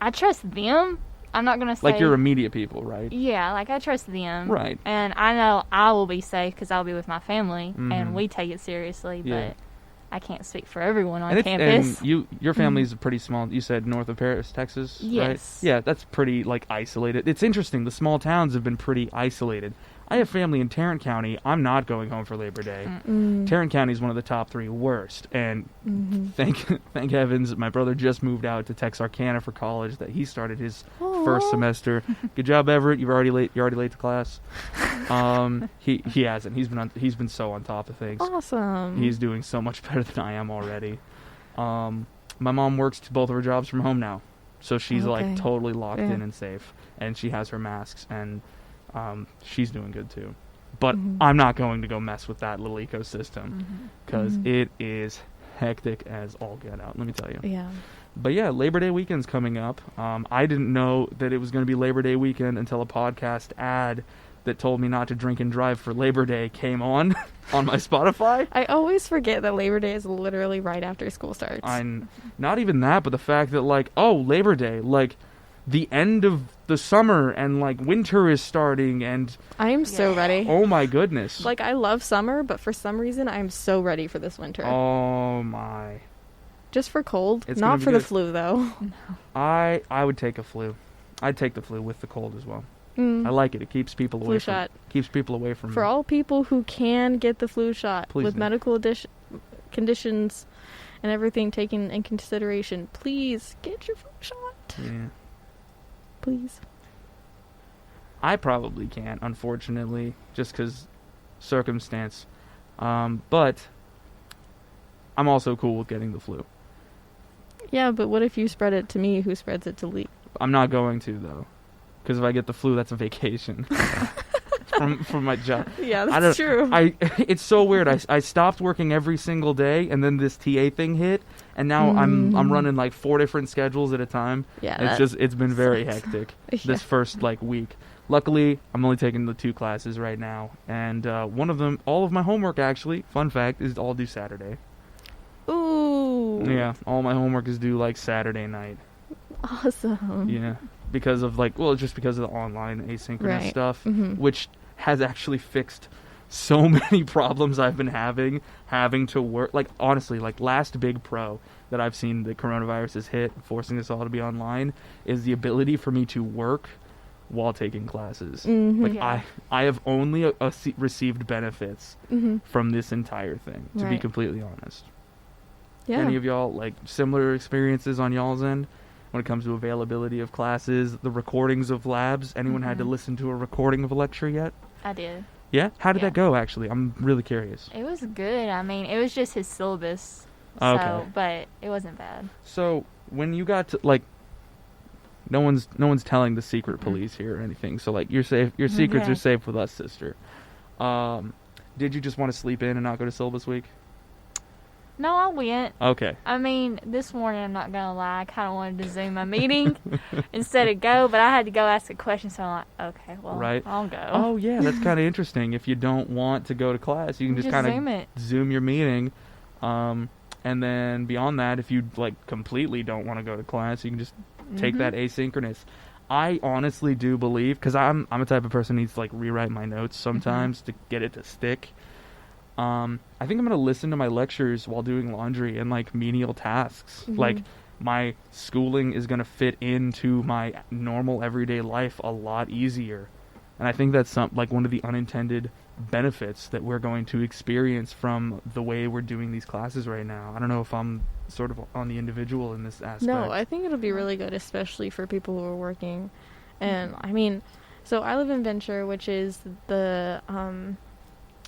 I trust them. I'm not going to say... Like your immediate people, right? Yeah, like I trust them. Right. And I know I will be safe because I'll be with my family, and we take it seriously, Yeah. but I can't speak for everyone on campus. And your family's pretty small. You said north of Paris, Texas, right? Yes. Yeah, that's pretty, isolated. It's interesting. The small towns have been pretty isolated. I have family in Tarrant County. I'm not going home for Labor Day. Tarrant County is one of the top 3 worst. And thank heavens, my brother just moved out to Texarkana for college. That he started his first semester. Good job, Everett. You're already late to class. He hasn't. He's been so on top of things. Awesome. He's doing so much better than I am already. My mom works both of her jobs from home now, so she's like totally locked in and safe, and she has her masks, and she's doing good too. But I'm not going to go mess with that little ecosystem because it is hectic as all get out. Let me tell you. Yeah. But yeah, Labor Day weekend's coming up. I didn't know that it was going to be Labor Day weekend until a podcast ad that told me not to drink and drive for Labor Day came on my Spotify. I always forget that Labor Day is literally right after school starts. Not even that, but the fact that like, oh, Labor Day, like the end of the summer and like winter is starting and I am so ready. Oh my goodness. Like I love summer, but for some reason I'm so ready for this winter. Oh my. Just for cold, It's not for the good. flu though. No. I would take a flu. I'd take the flu with the cold as well. I like it. It keeps people away keeps people away from For all people who can get the flu shot Please with do. medical conditions and everything taken in consideration, please get your flu shot. Yeah. Please. I probably can't, unfortunately, just because circumstance. But I'm also cool with getting the flu. Yeah, but what if you spread it to me who spreads it to Lee? I'm not going to, though. Because if I get the flu, that's a vacation from my job. Yeah, that's true. It's so weird. I stopped working every single day, and then this TA thing hit, and now I'm running like 4 different schedules at a time. Yeah, it's been very hectic this first like week. Luckily, I'm only taking the 2 classes right now, and one of them, all of my homework actually, fun fact, is all due Saturday. Ooh. Yeah, all my homework is due like Saturday night. Awesome. Yeah. Because of just because of the online asynchronous stuff, Mm-hmm. which has actually fixed so many problems I've been having to work. Like, honestly, like, last big pro that I've seen the coronavirus has hit, forcing us all to be online, is the ability for me to work while taking classes. Mm-hmm. Like, I have only received benefits from this entire thing, to be completely honest. Yeah. Any of y'all, like, similar experiences on y'all's end? When it comes to availability of classes, the recordings of labs, anyone had to listen to a recording of a lecture yet? I did. Yeah? How did that go, actually? I'm really curious. It was good. I mean, it was just his syllabus. Okay. So, but it wasn't bad. So, when you got to, like, no one's telling the secret police here or anything, so, like, you're safe. Your secrets are safe with us, sister. Did you just want to sleep in and not go to syllabus week? No, I went. Okay. I mean, this morning, I'm not going to lie, I kind of wanted to Zoom my meeting instead of go, but I had to go ask a question, so I'm like, okay, well, I'll go. Oh, yeah, that's kind of interesting. If you don't want to go to class, you can just kind of Zoom your meeting. And then beyond that, if you, like, completely don't want to go to class, you can just take that asynchronous. I honestly do believe, because I'm a type of person who needs to, like, rewrite my notes sometimes to get it to stick. I think I'm going to listen to my lectures while doing laundry and, like, menial tasks. Like, my schooling is going to fit into my normal everyday life a lot easier. And I think that's one of the unintended benefits that we're going to experience from the way we're doing these classes right now. I don't know if I'm sort of on the individual in this aspect. No, I think it'll be really good, especially for people who are working. And, I mean, so I live in Venture, which is the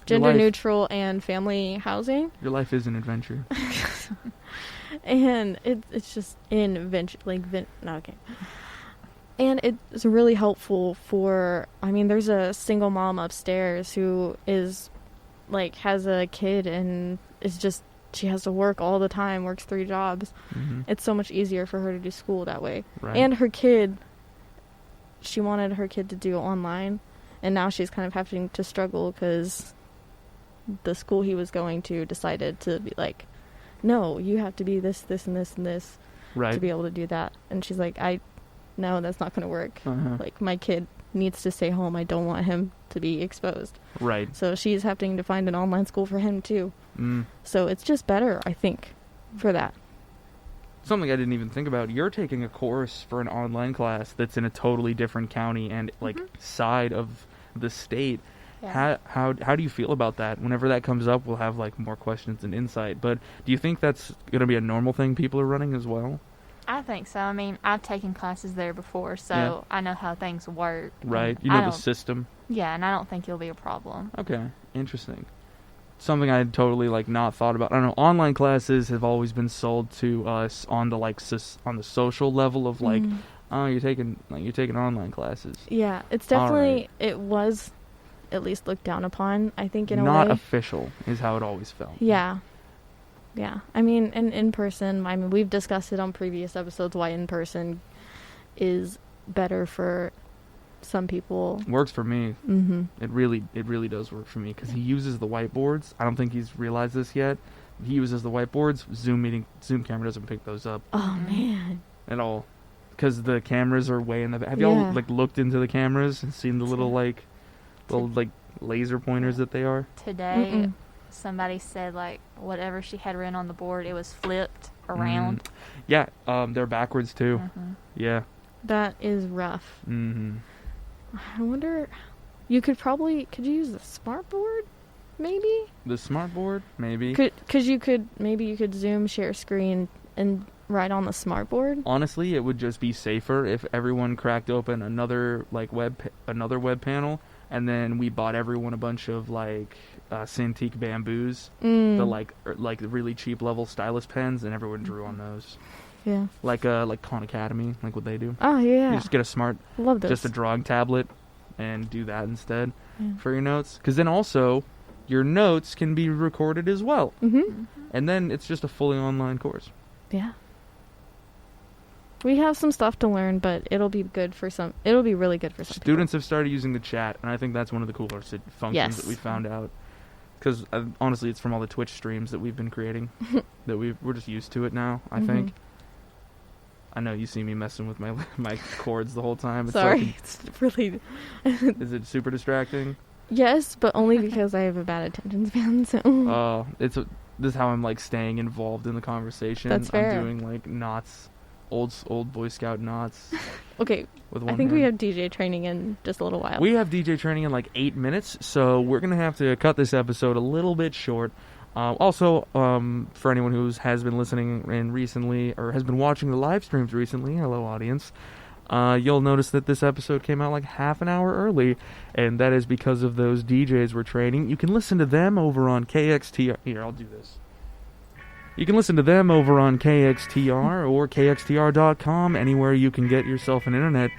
gender neutral and family housing. Your life is an adventure. And it's just in Venture, like, okay. And it's really helpful for, I mean, there's a single mom upstairs who is, like, has a kid and is just, she has to work all the time, works 3 jobs. It's so much easier for her to do school that way. Right. And her kid, she wanted her kid to do online, and now she's kind of having to struggle because the school he was going to decided to be like, no, you have to be this, this, and this, and this to be able to do that. And she's like, no, that's not going to work. Like, my kid needs to stay home. I don't want him to be exposed. Right. So she's having to find an online school for him, too. So it's just better, I think, for that. Something I didn't even think about. You're taking a course for an online class that's in a totally different county and, like, side of the state. Yeah. How do you feel about that? Whenever that comes up, we'll have, like, more questions and insight. But do you think that's going to be a normal thing people are running as well? I think so. I mean, I've taken classes there before, so Yeah. I know how things work. Right. and You I know the don't- system. Yeah, and I don't think it'll be a problem. Okay. Interesting. Something I had totally not thought about. I don't know. Online classes have always been sold to us on the on the social level of oh, you're taking online classes. Yeah, it's definitely, Alright. it was at least looked down upon, I think, in a Not way. official is how it always felt. Yeah. Yeah. I mean, in person, we've discussed it on previous episodes why in person is better for some people. Works for me. Mm-hmm. It really does work for me because he uses the whiteboards. I don't think he's realized this yet. He uses the whiteboards. Zoom camera doesn't pick those up Oh, man. at all because the cameras are way in the back. Have Yeah. y'all looked into the cameras and seen the little laser pointers that they are? Today, Mm-mm. somebody said, whatever she had written on the board, it was flipped around. Yeah, they're backwards too. Mhm. Yeah. That is rough. Mm-hmm. I wonder, you could you use the smart board? Maybe? The smart board, maybe. Because maybe you could Zoom, share screen, and write on the smart board. Honestly, it would just be safer if everyone cracked open another web panel, and then we bought everyone a bunch of Cintiq bamboos, the really cheap level stylus pens, and everyone drew on those. Yeah. Like Khan Academy, like what they do. Oh, yeah. You just get a smart, Love this. just a drawing tablet, and do that instead Yeah. for your notes. Because then also, your notes can be recorded as well, Mm-hmm. and then it's just a fully online course. Yeah. We have some stuff to learn, but it'll be really good for some Students have started using the chat, and I think that's one of the cooler functions Yes. that we found out. Because honestly, it's from all the Twitch streams that we've been creating that we're just used to it now. I think. I know you see me messing with my cords the whole time. It's Sorry, it's really... Is it super distracting? Yes, but only because I have a bad attention span, so... This is how I'm staying involved in the conversation. That's fair. I'm doing knots, old Boy Scout knots. Okay, With one I think hand. we have DJ training in just a little while. We have DJ training in 8 minutes, so we're going to have to cut this episode a little bit short. Also, for anyone who has been listening in recently, or has been watching the live streams recently, hello audience, you'll notice that this episode came out half an hour early, and that is because of those DJs we're training. You can listen to them over on KXTR. Here, I'll do this. You can listen to them over on KXTR or KXTR.com, anywhere you can get yourself an internet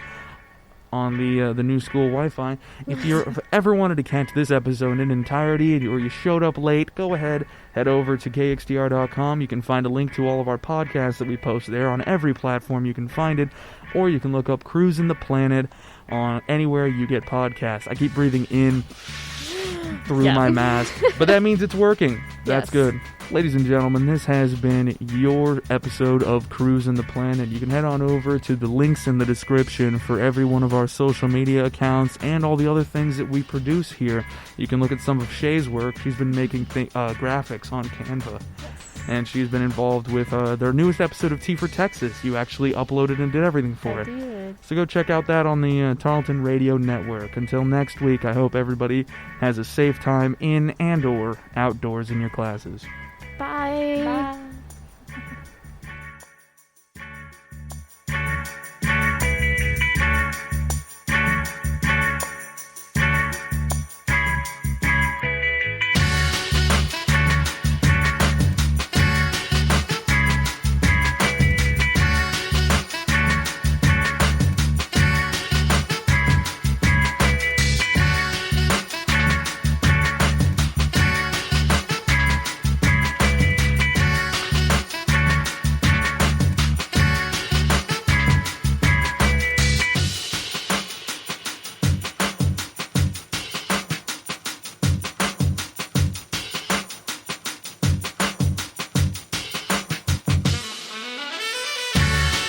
on the new school Wi-Fi. If you ever wanted to catch this episode in entirety, or you showed up late, go ahead, head over to KXTR.com. You can find a link to all of our podcasts that we post there on every platform you can find it, or you can look up Cruisin the Planet on anywhere you get podcasts. I keep breathing in through Yeah. my mask, but that means it's working. That's Yes. good. Ladies and gentlemen, this has been your episode of Cruisin the Planet. You can head on over to the links in the description for every one of our social media accounts and all the other things that we produce here. You can look at some of Shay's work. She's been making graphics on Canva. And she's been involved with their newest episode of Tea for Texas. You actually uploaded and did everything for I it. did. So go check out that on the Tarleton Radio Network. Until next week, I hope everybody has a safe time in and or outdoors in your classes. Bye. Bye.